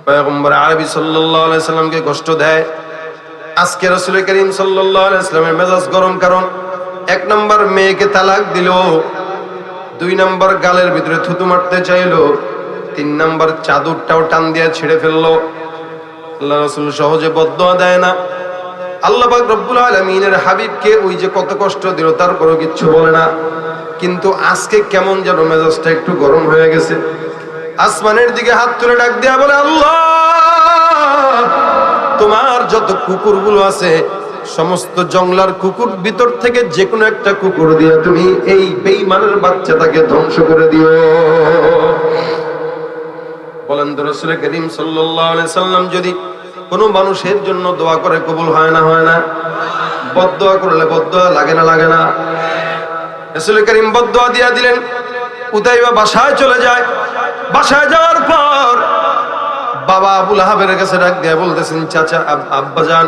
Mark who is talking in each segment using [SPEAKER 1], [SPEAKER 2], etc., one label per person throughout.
[SPEAKER 1] পয়গম্বর আরবি সাল্লাল্লাহু আলাইহি সাল্লামকে কষ্ট দেয়। আজকে রাসূল করিম সাল্লাল্লাহু আলাইহি সাল্লামের মেজাজ গরম, কারণ 1 নাম্বার মেয়েকে তালাক দিল, 2 নাম্বার গালের ভিতরে থুতু মারতে চাইলো, 3 নাম্বার চাদরটাও টান দিয়ে ছিঁড়ে ফেললো। আল্লাহ রাসূল সহজে বদদুয়া দেয় না। আল্লাহ পাক রব্বুল আলামিনের হাবিবকে ওই যে কত কষ্ট দিল, তারপরও কিচ্ছু বলে না। কিন্তু আজকে কেমন যেন মেজাজটা একটু গরম হয়ে গেছে। আসমানের দিকে হাত তুলে ডাক দেয়া বলে, আল্লাহ, তোমার যত কুকুরগুলো আছে সমস্ত জংলার কুকুর ভিতর থেকে যে কোনো একটা কুকুর দিয়ে তুমি এই বেঈমানের বাচ্চাটাকে ধ্বংস করে দিও। বলেন তো রাসূল করিম সাল্লাল্লাহু আলাইহি সাল্লাম যদি কোন মানুষের জন্য দোয়া করে কবুল হয় না? হয় না? বদদুয়া করলে বদদুয়া লাগে না? লাগে না? রাসূল করিম বদদুয়া দিয়া দিলেন। উতাইবা বাসায় চলে যায়। বাসায় যাওয়ার পর বাবা আবু লাহাবের কাছে ডাক দিয়ে বলতেছেন, চাচা, আব্বাজান,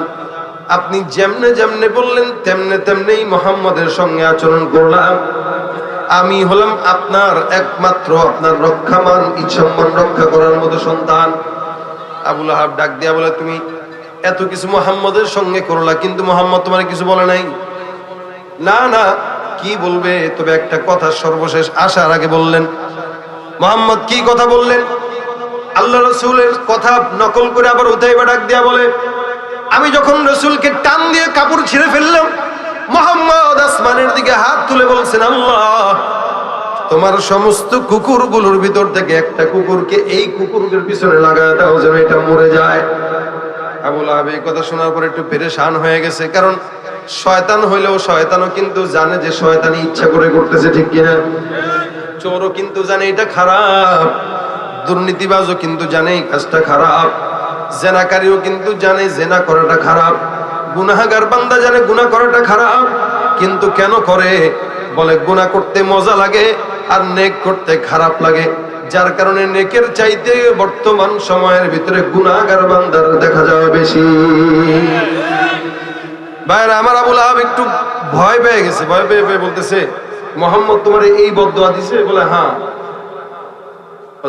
[SPEAKER 1] আপনি যেমনে যেমনে বললেন তেমনে তেমনেই মুহাম্মদের সঙ্গে আচরণ করলাম। আমি হলাম আপনার একমাত্র, আপনার রক্ষামান, ইচ্ছাম্মান রক্ষা করার মতো সন্তান। আবু লাহাব ডাক দিয়া বলে, তুমি এত কিছু মুহাম্মদের সঙ্গে করলা, কিন্তু মুহাম্মদ তোমার কিছু বলে নাই? না না, কি বলবে, তবে একটা কথা সর্বশেষ আসার আগে বললেন। মুহাম্মদ কি কথা বললেন? আল্লাহ রাসূলের কথা নকল করে আবার উতাইবা ডাক দিয়া বলে, আমি যখন রাসূলকে টান দিয়ে কাপড় ছিঁড়ে ফেললাম, মুহাম্মদ আসমানের দিকে হাত তুলে বলছেন, আল্লাহ, তোমার সমস্ত কুকুরগুলোর ভিতর থেকে একটা কুকুরকে এই কুকুরের পিছনে লাগায় দাও যেন এটা মরে যায়। আবু লাহাব এই কথা শোনার পর একটু পেরেশান হয়ে গেছে, কারণ শয়তান হইলেও শয়তানও কিন্তু জানে যে শয়তানি ইচ্ছা করে করতেছে, ঠিক কিনা? চোরও কিন্তু জানে এটা খারাপ, দুর্নীতিবাজও কিন্তু জানে এই কাজটা খারাপ, জেনাকারীও কিন্তু জানে জেনা করাটা খারাপ, গুনাহগার বান্দা জানে গুনাহ করাটা খারাপ, কিন্তু কেন করে? বলে গুনাহ করতে মজা লাগে আর নেক করতে খারাপ লাগে, যার কারণে নেকের চাইতে বর্তমান সময়ের ভিতরে গুনাহগার বান্দার দেখা যায় বেশি। ভাইরা আমার, আবু লাহাব একটু ভয় পেয়ে গেছে। ভয় পেয়ে বলতেছে, মুহাম্মদ তোমার এই বদদুয়া দিছে? বলে হ্যাঁ।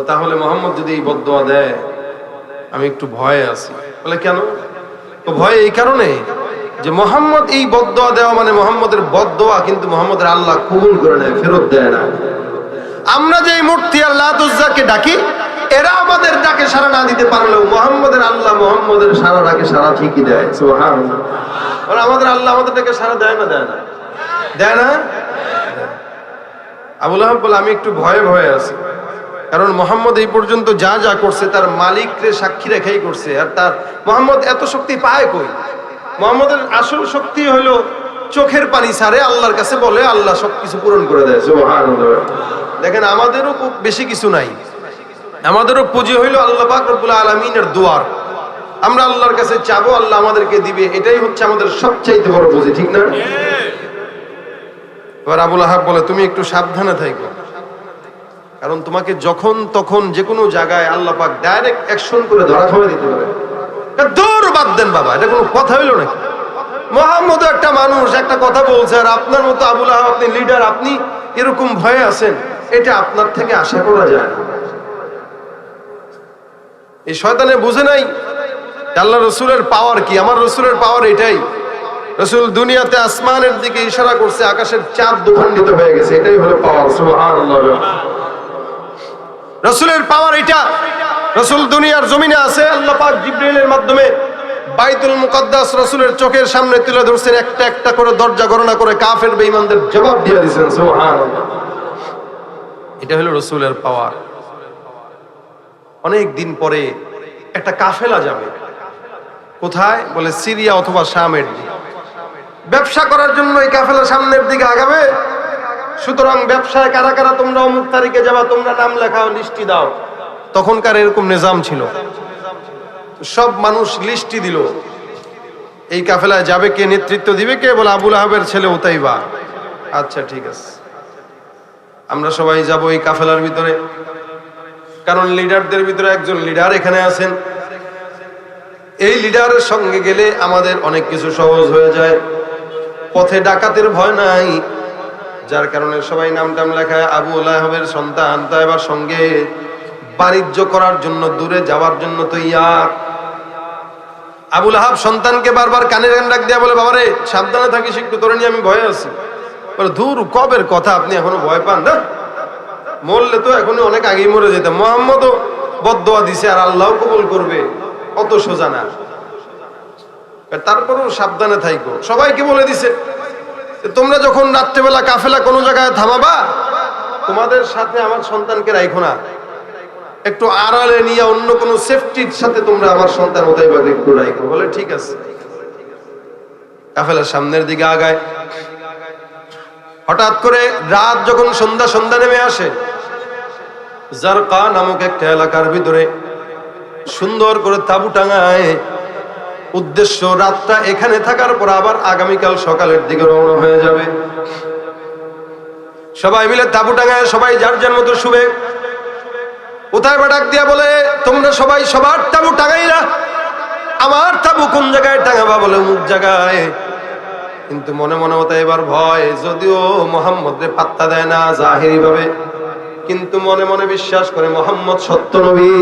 [SPEAKER 1] তাহলে মুহাম্মদ যদি এই বদদুয়া দেয়, আমি একটু ভয়ে আছি। বলে কেন? তো ভয় এই কারণে যে মুহাম্মদ এই বদদুয়া দেওয়া মানে মুহাম্মদের বদদুয়া কিন্তু মুহাম্মদের আল্লাহ কবুল করে নেয়, ফেরত দেয় না। আমরা যে মূর্তি আর লাত উজ্জাকে ডাকি, এরা আমাদের ডাকে সাড়া না দিতে পারলেও মুহাম্মদের আল্লাহ মুহাম্মদের সাড়া ডাকে সাড়া ঠিকই দেয়। সুবহানাল্লাহ। মানে আমাদের আল্লাহ আমাদের ডাকে সাড়া দেয় না? দেয় না? দেয় না? আবু লাহাব বলে, আমি একটু ভয়ে ভয়ে আছি, কারণ মুহাম্মদ এই পর্যন্ত যা যা করছে তার মালিককে সাক্ষী রেখেই করছে, আর তার মুহাম্মদ এত শক্তি পায় কই? মুহাম্মদের আসল শক্তি হলো চোখের পানি ছাড়ে, আল্লাহর কাছে বলে, আল্লাহ সবকিছু পূরণ করে দেয়। সুবহানাল্লাহ। দেখেন, আমাদেরও বেশি কিছু নাই, আমাদেরও পুঁজি হইলো আল্লাহ পাক রব্বুল আলামিনের দুয়ার। আমরা আল্লাহর কাছে চাবো, আল্লাহ আমাদেরকে দিবে, এটাই হচ্ছে আমাদের সবচাইতে বড় পুঁজি, ঠিক না? এবার আবু লাহাব বলে, তুমি একটু সাবধানে থাকো, কারণ তোমাকে যখন তখন যে কোনো জায়গায় আল্লাহ পাক ডাইরেক্ট অ্যাকশন করে ধরা খাওয়া দিতে পারে। দূর বাদ দেন বাবা, এটা কোনো কথা হইলো নাকি? মুহাম্মদ একটা মানুষ, একটা কথা বলছে, আর আপনার মতো আবু লাহাব, আপনি লিডার, আপনি এরকম ভয়ে আছেন, এটা আপনার থেকে আশা করা যায় না। এই শয়তানে বুঝে নাই আল্লাহ রসুলের পাওয়ার কি। আমার রসুলের পাওয়ার এটাই, রসুল দুনিয়াতে আসমানের দিকে ইশারা করছে, আকাশের চাঁদ দুখণ্ডিত হয়ে গেছে, এটাই হলো পাওয়ার। সুবহানাল্লাহ। রসুলের পাওয়ার এটা। রসুল দুনিয়ার জমিনে আছে, আল্লাহ পাক জিবরাইলের মাধ্যমে বাইতুল মুকাদ্দাস রসুলের চোখের সামনে তুলে ধরছেন, একটা একটা করে দরজা গণনা করে কাফের বেঈমানদের জবাব দিয়ে দিয়েছেন। সুবহানাল্লাহ। এটা হলো রসুলের পাওয়ার। অনেক দিন পরে একটা কাফেলা যাবে কোথায়? বলে সিরিয়া অথবা শামের দিকে ব্যবসা করার জন্য। এই কাফেলা সামনের দিকে আগাবে। সুতরাং ব্যবসায় কারা কারা তোমরা অমুক তারিখে যাবা, তোমরা নাম লেখাও, লিস্টি দাও। তখনকার এরকম নিজাম ছিল, সব মানুষ লিস্টি দিল। এই কাফেলায় যাবে কে, নেতৃত্ব দিবে কে? বলে আবু লাহাবের ছেলে উতাইবা। আচ্ছা ঠিক আছে, আমরা সবাই যাব এই কাফেলার ভিতরে, কারণ লিডারদের ভিতরে একজন লিডার এখানে আছেন। এই লিডারের সঙ্গে গেলে আমাদের অনেক কিছু সহজ হয়ে যায়, পথে ডাকাতের ভয় নাই, যার কারণে সবাই নাম টাম লেখায়। আবু লাহাবের সন্তান উতাইবার সঙ্গে বাণিজ্য করার জন্য দূরে যাওয়ার জন্য তৈয়ার। আবু লাহাব সন্তানকে বারবার কানের ডাক দেয়া বলে, বাবারে সাবধানে থাকিস, একটু তোরে নিয়ে আমি ভয়ে আছি। বলে, ধুর কবের কথা, আপনি এখনো ভয় পান না? মরলে তো এখনই অনেক আগেই মরে যেতাম। মুহাম্মদও বদদোয়া দিছে আর আল্লাহ কবুল করবে, অত সোজা না। তারপরেও সাবধানে থাইকো। সবাইকে বলে দিছে, তোমরা যখন রাত্রেবেলা কাফেলা কোনো জায়গায় থামাবা, তোমাদের সাথে আমার সন্তানকে রাখো না, একটু আড়ালে নিয়ে অন্য কোনো সেফটির সাথে তোমরা আমার সন্তান ওতাইবাকে একটু রাখো। বলে ঠিক আছে। কাফেলার সামনের দিকে আগায়। হঠাৎ করে রাত যখন সন্ধ্যা নেমে আসে, জারকা নামক একটা এলাকার ভিতরে সুন্দর করে তাঁবু টাঙায়। উদ্দেশ্য রাতটা এখানে থাকার পর আবার আগামীকাল সকালের দিকে রওনা হয়ে যাবে। সবাই মিলে তাঁবু টাঙায়, সবাই যার যার মতো শুবে। উতাইবা ডাক দিয়া বলে, তোমরা সবাই সবার তাঁবু টাঙাইলা, আমার তাঁবু কোন জায়গায় টাঙাবা? বলে অমুক জায়গায়। কিন্তু মনে মনে উতাইবার ভয়, যদিও মুহাম্মদরে পাত্তা দেয় না জাহিরি ভাবে, কিন্তু মনে মনে বিশ্বাস করে মুহাম্মদ সত্য নবী।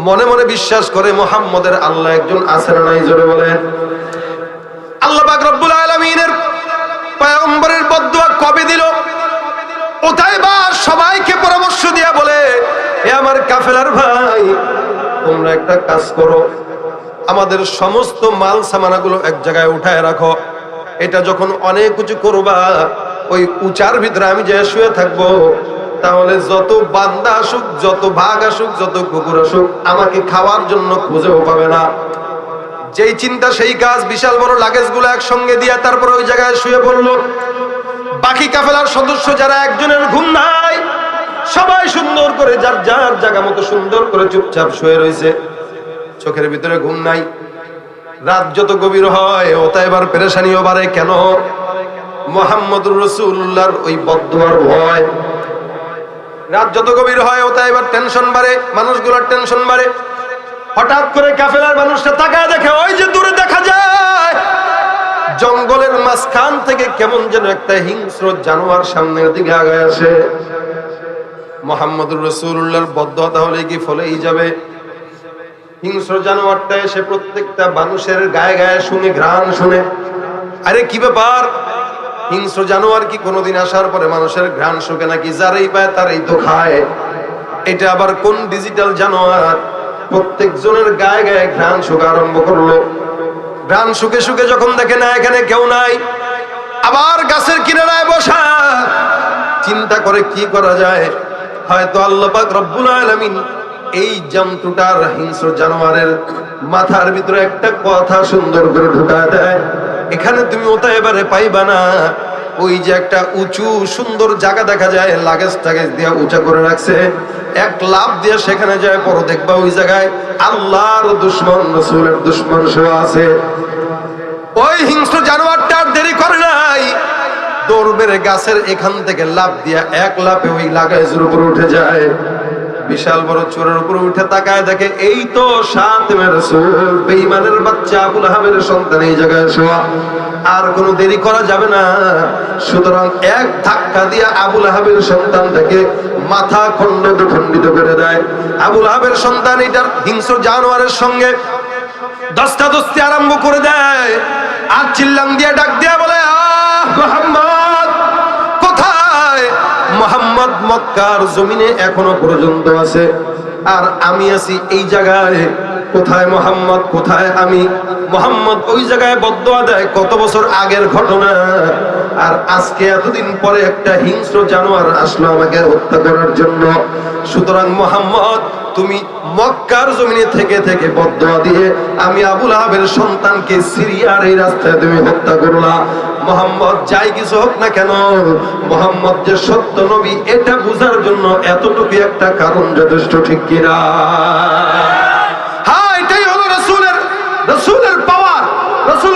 [SPEAKER 1] মনে মনে বিশ্বাস করে মুহাম্মদের আল্লাহ একজন আছে না নাই? জোরে বলেন। আল্লাহ পাক রব্বুল আলামিনের পয়গম্বরের বদদুয়া কবে দিল? উতাইবা সবাইকে পরামর্শ দিয়া বলে, হে আমার কাফেলার ভাই, তোমরা একটা কাজ করো, আমাদের সমস্ত মাল সামানাগুলো এক জায়গায় উঠায় রাখো। এটা যখন অনেক উঁচু করবা, ওই উঁচার ভিতরে আমি যে শুয়ে থাকবো, তাহলে যত বান্দা আসুক, যত ভাগ আসুক, যত কুকুর আসুক, আমাকে খাওয়ার জন্য খুঁজেও পাবে না। যেই চিন্তা সেই কাজ। বিশাল বড় লাগেজ গুলো একসঙ্গে দিয়া তারপরে ওই জায়গায় শুয়ে পড়লো। বাকি কাফেলার সদস্য যারা, একজনের ঘুম নাই, সবাই সুন্দর করে যার যার জায়গা মতো সুন্দর করে চুপচাপ শুয়ে রয়েছে, চোখের ভিতরে ঘুম নাই। রাত যত গভীর হয়, উতাইবার পেরেশানিও বাড়ে। কেন? মুহাম্মদুর রাসূলুল্লাহর ওই বদদুয়ার ভয়। রাত যত গভীর হয়, উতাইবার টেনশন বাড়ে, মানুষগুলোর টেনশন বাড়ে। হঠাৎ করে কাফেলার মানুষটা তাকায় দেখে, ওই যে দূরে দেখা যায় জঙ্গলের মাঝখান থেকে কেমন যেন একটা হিংস্র জানোয়ার সামনের দিকে আগায় আসে। মুহাম্মদুর রাসূলুল্লাহর বদদুয়া তাহলে কি ফলেই যাবে? হিংস্র জানোয়ারটা এসে প্রত্যেকটা মানুষের গায়ে গায়ে শুনে, ঘ্রাণ শুনে। আরে কি ব্যাপার? হিংস্র জানোয়ার কি কোনোদিন আসার পরে মানুষের ঘ্রাণ শুকে নাকি? যারাই পায় তারাই তো খায়। এটা আবার কোন ডিজিটাল জানোয়ার? প্রত্যেক জনের গায়ে গায়ে ঘ্রাণ শুকা আরম্ভ করলো। ঘ্রাণ শুকে শুকে যখন দেখে না এখানে কেউ নাই, আবার গাছের কিনারায় বসা, চিন্তা করে কি করা যায়। হয়তো আল্লাহ পাক রব্বুল আলামিন এই জন্তুটার, হিংস্র জানোয়ারের মাথার ভিতরে একটা কথা সুন্দর করে ঢুকায় দেয়, এখানে তুমি উতাইবারে পাইবা না। ওই যে একটা উঁচু সুন্দর জায়গা দেখা যায়, লাগেজ টাগেজ দিয়ে উঁচা করে রাখছে, এক লাফ দিয়ে সেখানে যায়, পরে দেখবা ওই জায়গায় আল্লাহর দুশমন, রাসূলের দুশমন শোয়া আছে। ওই হিংস্র জানোয়ারটা আর দেরি করে নাই, দৌড় বেড়ে গাছের এখান থেকে লাফ দিয়া এক লাফে ওই লাগাইজের উপর উঠে যায়। বিশাল বড় চূড়ার উপর উঠে তাকায় দেখে, এই তো শাতিমের রাসূল, বেঈমানের বাচ্চা আবু লাহাবের সন্তান এই জায়গায় শোয়া। আর কোনো দেরি করা যাবে না। সুতরাং এক ধাক্কা দিয়ে আবু লাহাবের সন্তানটাকে মাথা খণ্ডিত করে দেয়। আবু লাহাবের সন্তান এটার হিংস্র জানোয়ারের সঙ্গে দস্তাদস্তি আরম্ভ করে দেয়। আর চিল্লাম দিয়ে ডাক দিয়া বলে, মুহাম্মদ কোথায়? মুহাম্মদ মক্কার জমিনে এখনো পর্যন্ত আছে, আর আমি আছি এই জায়গায়। কোথায় মুহাম্মদ, কোথায় আমি? মুহাম্মদ ওই জায়গায় বদদুয়া দেয়, কত বছর আগের ঘটনা। আর আজকে এতদিন পরে একটা হিংস্র জানোয়ার আসলো আমাকে হত্যা করার জন্য। সুতরাং মুহাম্মদ, তুমি মক্কার জমিনে থেকে থেকে বদদুয়া দিয়ে আমি আবু লাহাবের সন্তানকে সিরিয়ার এই রাস্তায় তুমি হত্যা করলা। মুহাম্মদ যাই কিছু হোক না কেন, মুহাম্মদ যে সত্য নবী এটা বোঝার জন্য এতটুকু একটা কারণ যথেষ্ট, ঠিক কিনা? হ্যাঁ, এটাই হলো রাসূলের পাওয়ার। রাসূল